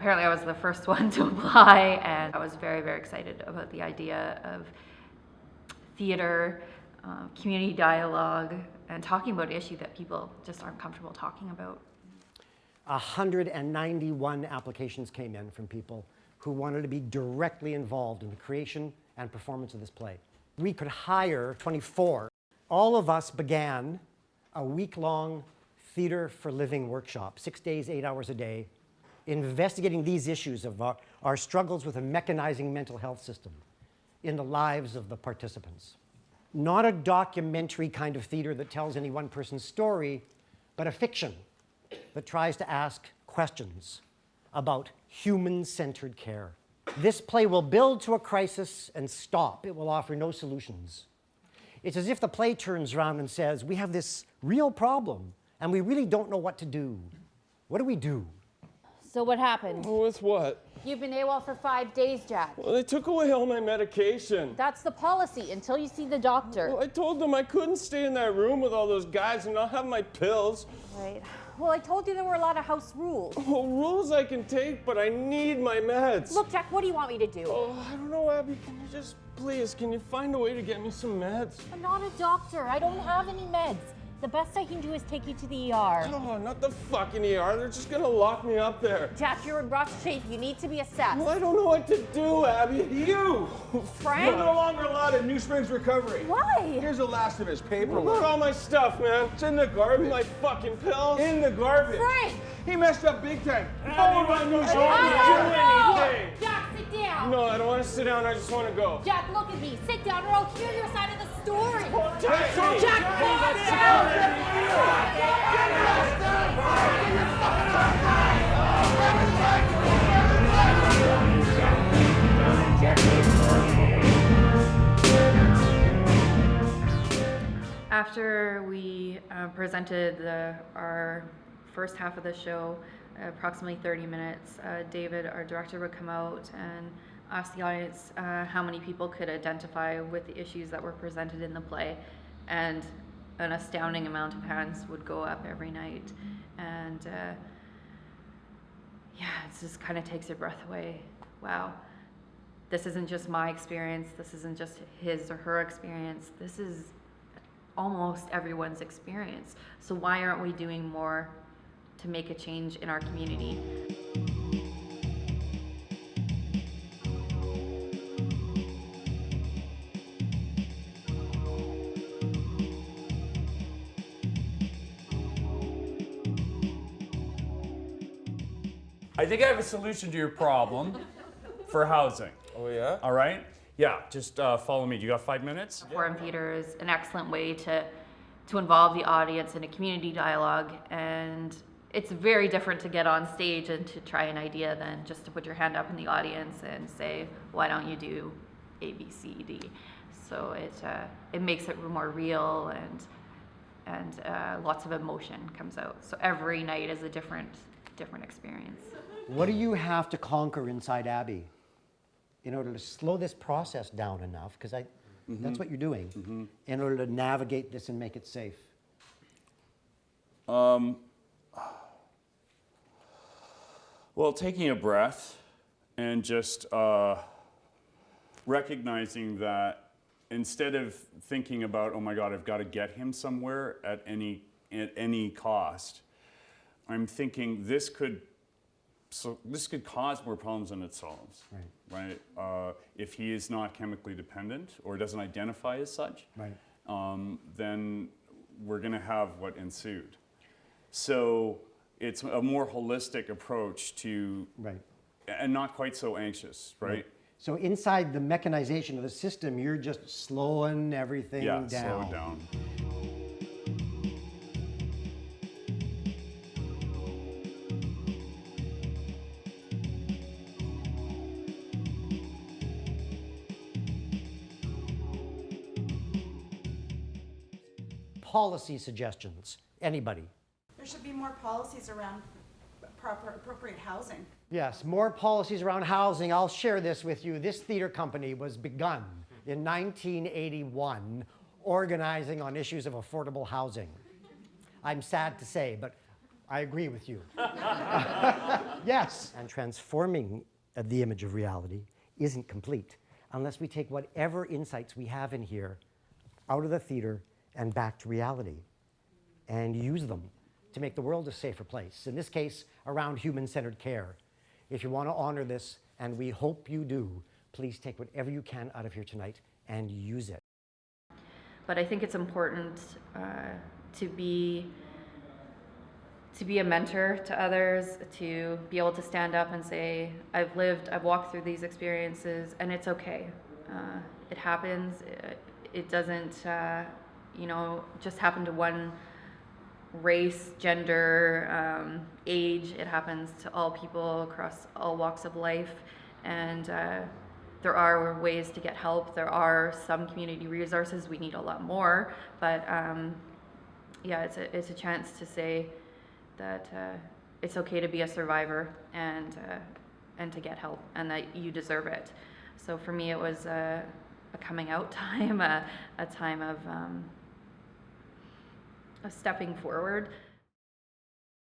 Apparently I was the first one to apply, and I was very, very excited about the idea of theater, community dialogue, and talking about an issue that people just aren't comfortable talking about. 191 applications came in from people who wanted to be directly involved in the creation and performance of this play. We could hire 24. All of us began a week-long theater for living workshop, 6 days, 8 hours a day, investigating these issues of our struggles with a mechanizing mental health system in the lives of the participants. Not a documentary kind of theater that tells any one person's story, but a fiction that tries to ask questions about human-centered care. This play will build to a crisis and stop. It will offer no solutions. It's as if the play turns around and says, we have this real problem, and we really don't know what to do. What do we do? So what happened? Well, with what? You've been AWOL for 5 days, Jack. Well, they took away all my medication. That's the policy until you see the doctor. Well, I told them I couldn't stay in that room with all those guys and not have my pills. Right. Well, I told you there were a lot of house rules. Well, rules I can take, but I need my meds. Look, Jack, what do you want me to do? Oh, I don't know, Abby. Can you just, please, can you find a way to get me some meds? I'm not a doctor. I don't have any meds. The best I can do is take you to the ER. Oh, not the fucking ER. They're just gonna lock me up there. Jack, you're in rough shape. You need to be assessed. Well, I don't know what to do, Abby. You! Frank? You're no longer allowed at New Springs Recovery. Why? Here's the last of his What paperwork. about all my stuff, man? It's in the garbage. My fucking pills. In the garbage. Frank! He messed up big time. Abby, my new I job. don't Do know. anything. Jack, sit down. No, I don't want to sit down. I just want to go. Jack, look at me. Sit down or I'll hear your side of the story. Jack, Jack, calm down. After we presented our first half of the show, approximately 30 minutes, David, our director, would come out and ask the audience how many people could identify with the issues that were presented in the play, and an astounding amount of hands would go up every night. And yeah, it just kind of takes your breath away. Wow, this isn't just my experience, this isn't just his or her experience, this is almost everyone's experience. So why aren't we doing more to make a change in our community? I think I have a solution to your problem for housing. Oh, yeah? All right? Yeah, just follow me. You got 5 minutes? Forum theater is an excellent way to involve the audience in a community dialogue, and it's very different to get on stage and to try an idea than just to put your hand up in the audience and say, why don't you do A, B, C, D? So it makes it more real, and lots of emotion comes out. So every night is a different experience. What do you have to conquer inside Abby in order to slow this process down enough? Because that's what you're doing, in order to navigate this and make it safe. Well, taking a breath and just recognizing that instead of thinking about, oh my God, I've got to get him somewhere at any cost, I'm thinking this could cause more problems than it solves. Right? If he is not chemically dependent or doesn't identify as such, then we're going to have what ensued. So it's a more holistic approach to, and not quite so anxious, right? So inside the mechanization of the system, you're just slowing everything down. Slow it down. Policy suggestions, anybody? There should be more policies around appropriate housing. Yes, more policies around housing. I'll share this with you. This theater company was begun in 1981, organizing on issues of affordable housing. I'm sad to say, but I agree with you. Yes. And transforming the image of reality isn't complete unless we take whatever insights we have in here out of the theater and back to reality and use them to make the world a safer place. In this case, around human-centered care. If you want to honor this, and we hope you do, please take whatever you can out of here tonight and use it. But I think it's important to be a mentor to others, to be able to stand up and say, I've walked through these experiences, and it's okay. It happens. It doesn't, just happen to one race, gender, age. It happens to all people across all walks of life, and there are ways to get help. There are some community resources. We need a lot more, but it's a chance to say that it's okay to be a survivor and to get help, and that you deserve it. So for me, it was a coming out time, a time of stepping forward.